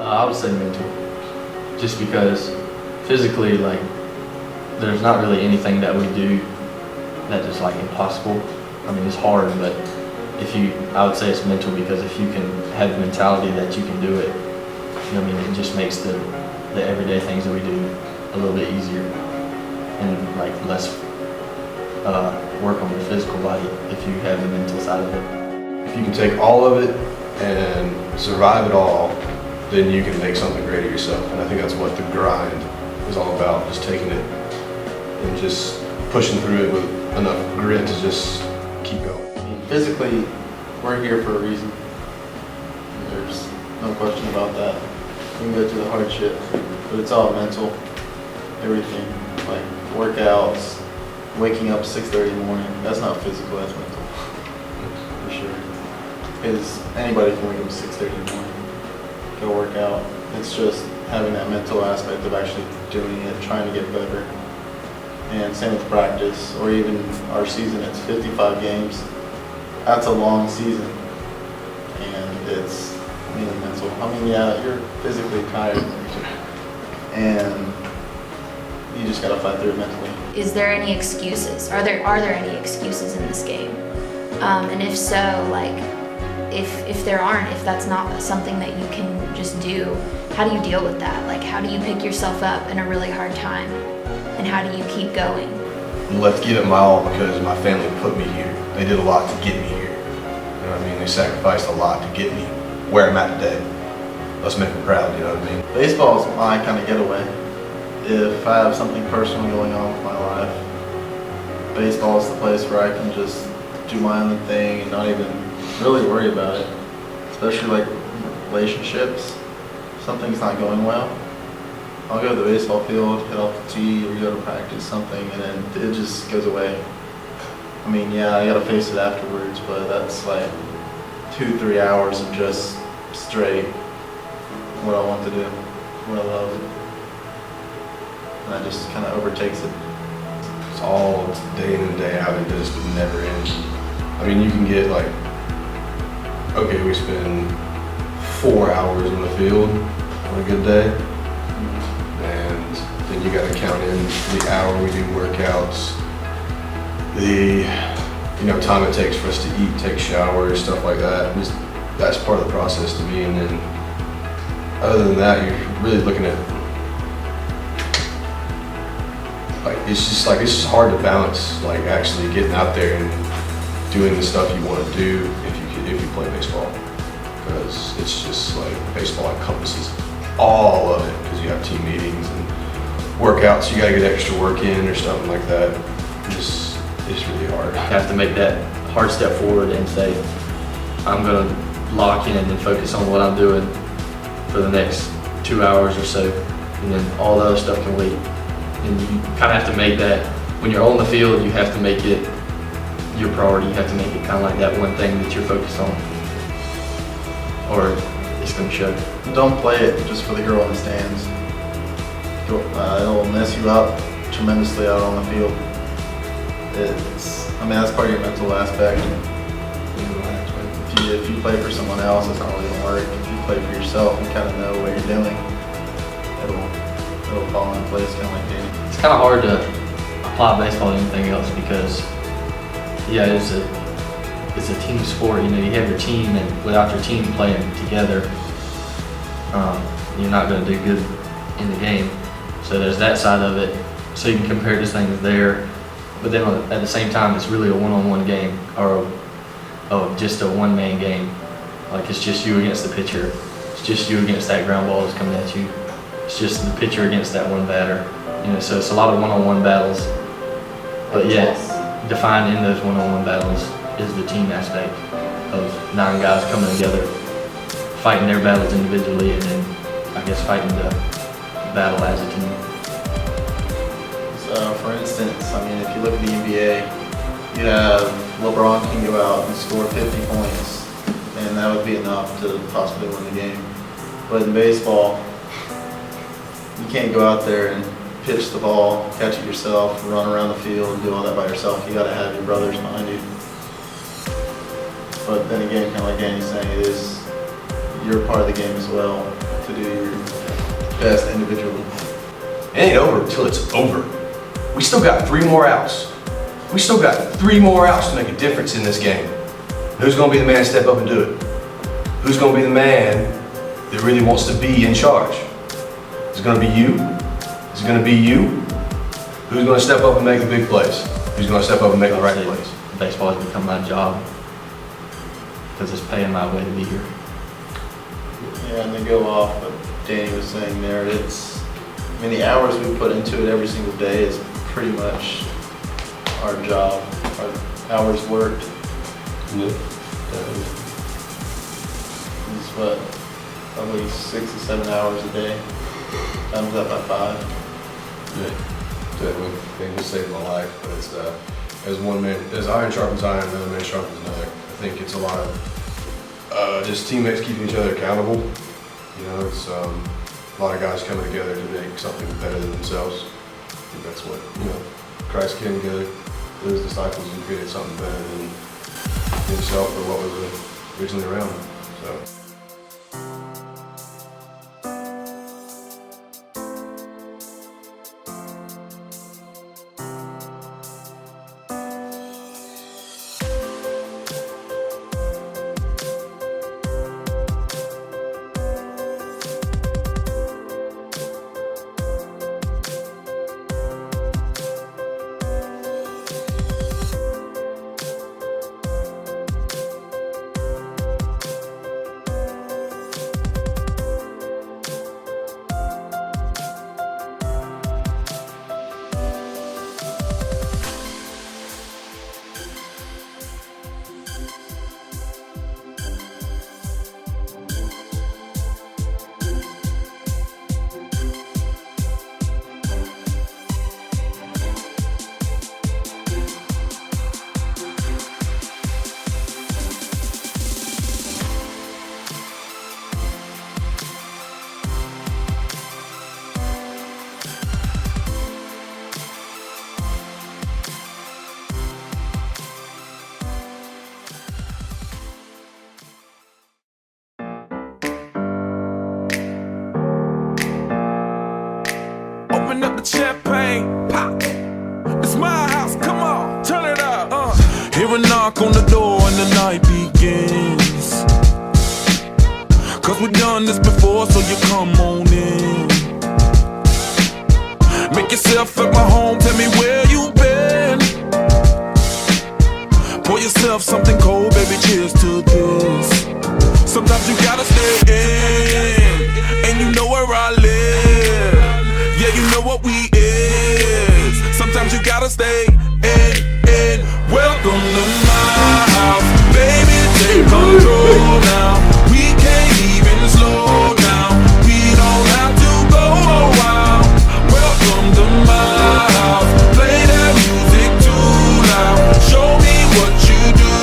I would say mental, just because physically, like, there's not really anything that we do that is like impossible. I mean, it's hard, but I would say it's mental, because if you can have the mentality that you can do it, you know what I mean, it just makes the everyday things that we do a little bit easier and like less work on your physical body if you have the mental side of it. If you can take all of it and survive it all, then you can make something great of yourself. And I think that's what the grind is all about, just taking it and just pushing through it with enough grit to just keep going. Physically, we're here for a reason. There's no question about that. We can go through the hardship, but it's all mental, everything. Like workouts, waking up 6:30 in the morning, that's not physical, that's mental, for sure. Because anybody can wake up 6:30 in the morning, go work out. It's just having that mental aspect of actually doing it, trying to get better. And same with practice, or even our season, it's 55 games. That's a long season, and it's mainly mental. I mean, yeah, you're physically tired, and you just gotta fight through it mentally. Is there any excuses? Are there any excuses in this game? And if so, like, if there aren't, if that's not something that you can just do, how do you deal with that? Like, how do you pick yourself up in a really hard time, and how do you keep going? Let's give it my all, because my family put me here. They did a lot to get me here. You know what I mean? They sacrificed a lot to get me where I'm at today. Let's make them proud, you know what I mean? Baseball is my kind of getaway. If I have something personal going on with my life, baseball is the place where I can just do my own thing and not even really worry about it. Especially like relationships. If something's not going well, I'll go to the baseball field, hit off the tee, or go to practice something, and then it just goes away. I mean, yeah, I gotta face it afterwards, but that's like 2-3 hours of just straight what I want to do, what I love. And that just kind of overtakes it. It's all day in and day out. It just never ends. I mean, you can get like, okay, we spend 4 hours in the field on a good day, and then you got to count in the hour we do workouts, the time it takes for us to eat, take showers, stuff like that. That's part of the process to me. And then other than that, you're really looking at, like, it's just hard to balance, like, actually getting out there and doing the stuff you want to do if you play baseball, because it's just like baseball encompasses all of it, because you have team meetings and workouts, you got to get extra work in or something like that. It's really hard. You have to make that hard step forward and say, I'm going to lock in and focus on what I'm doing for the next 2 hours or so, and then all the other stuff can wait. And you kind of have to make that, when you're on the field, you have to make it your priority. You have to make it kind of like that one thing that you're focused on, or it's going to show. Don't play it just for the girl in the stands. It'll mess you up tremendously out on the field. That's part of your mental aspect. If you play for someone else, it's not really going to work. If you play for yourself, you kind of know what you're doing. It'll fall in place, kind of like dating. It's kind of hard to apply baseball to anything else, because, yeah, it's a team sport. You have your team, and without your team playing together, you're not going to do good in the game. So there's that side of it. So you can compare these things there, but then at the same time, it's really a one-on-one game, or just a one-man game. Like, it's just you against the pitcher. It's just you against that ground ball that's coming at you. It's just the pitcher against that one batter. So it's a lot of one-on-one battles. But yet, defined in those one-on-one battles is the team aspect of 9 guys coming together, fighting their battles individually, and then, I guess, fighting the battle as a team. For instance, if you look at the NBA, you have LeBron can go out and score 50 points, and that would be enough to possibly win the game. But in baseball, you can't go out there and pitch the ball, catch it yourself, run around the field, and do all that by yourself. You got to have your brothers behind you. But then again, kind of like Danny's saying, you're part of the game as well. to do your best individually. It ain't over until it's over. We still got 3 more outs. We still got 3 more outs to make a difference in this game. Who's gonna be the man to step up and do it? Who's gonna be the man that really wants to be in charge? Is it gonna be you? Is it gonna be you? Who's gonna step up and make the big plays? Who's gonna step up and make the right plays? Baseball has become my job because it's paying my way to be here. Yeah, and to go off what Danny was saying there, I mean, the hours we put into it every single day is pretty much our job, our hours worked. Yeah. It's what, probably 6 to 7 hours a day, times up by 5. Yeah. Definitely. They just saved my life, but it's as iron sharpens iron, another man sharpens another. I think it's a lot of just teammates keeping each other accountable. You know, it's a lot of guys coming together to make something better than themselves. I think that's what, Christ came together with his disciples and created something better than himself or what was originally around him. So. Open up the champagne, pop. It's my house, come on, turn it up. Hear a knock on the door and the night begins. Cause we've done this before, so you come on in. Make yourself at my home, tell me where you been. Pour yourself something cold, baby, cheers to this. Sometimes you gotta stay in, and you know where I live. Yeah, you know what we is. Sometimes you gotta stay in. Welcome to my house, baby, take control now. We can't even slow down. We don't have to go a while. Welcome to my house, play that music too loud. Show me what you do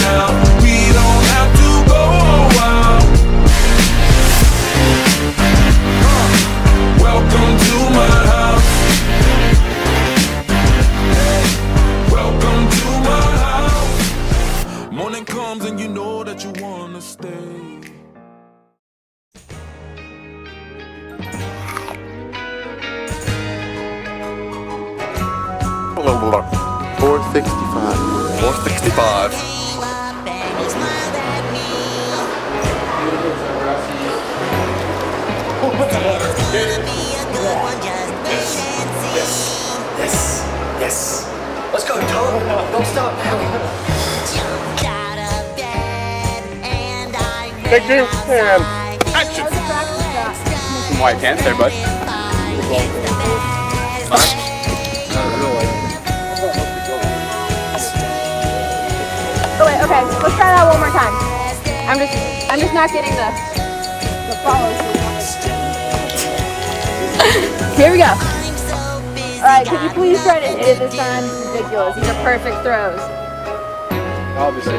now. We don't have to go a while. Welcome to my house. Welcome to my house. Morning comes and you know that you wanna stay. Look, 465. 465. Yes. Let's go, Tom. Don't stop now. Big dude, and action. Some white pants there, bud. Oh wait, okay, let's try that one more time. I'm just not getting the follow through. Here we go. Alright, could you please try to hit it this time? This is ridiculous. These are perfect throws. Obviously,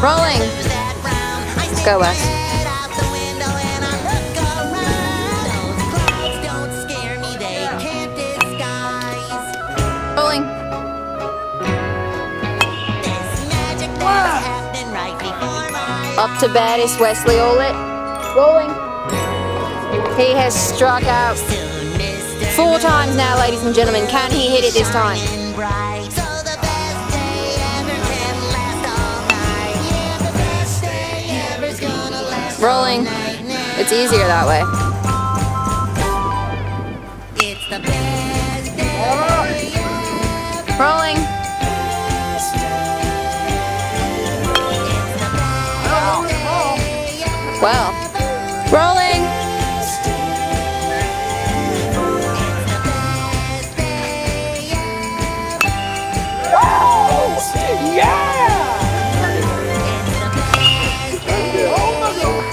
Rolling. Let's go, Wes. Rolling. Up to bat is Wesley Olet. Rolling. He has struck out 4 times now, ladies and gentlemen. Can he hit it this time? Rolling. It's easier that way. Rolling. Well. Rolling.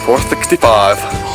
.465.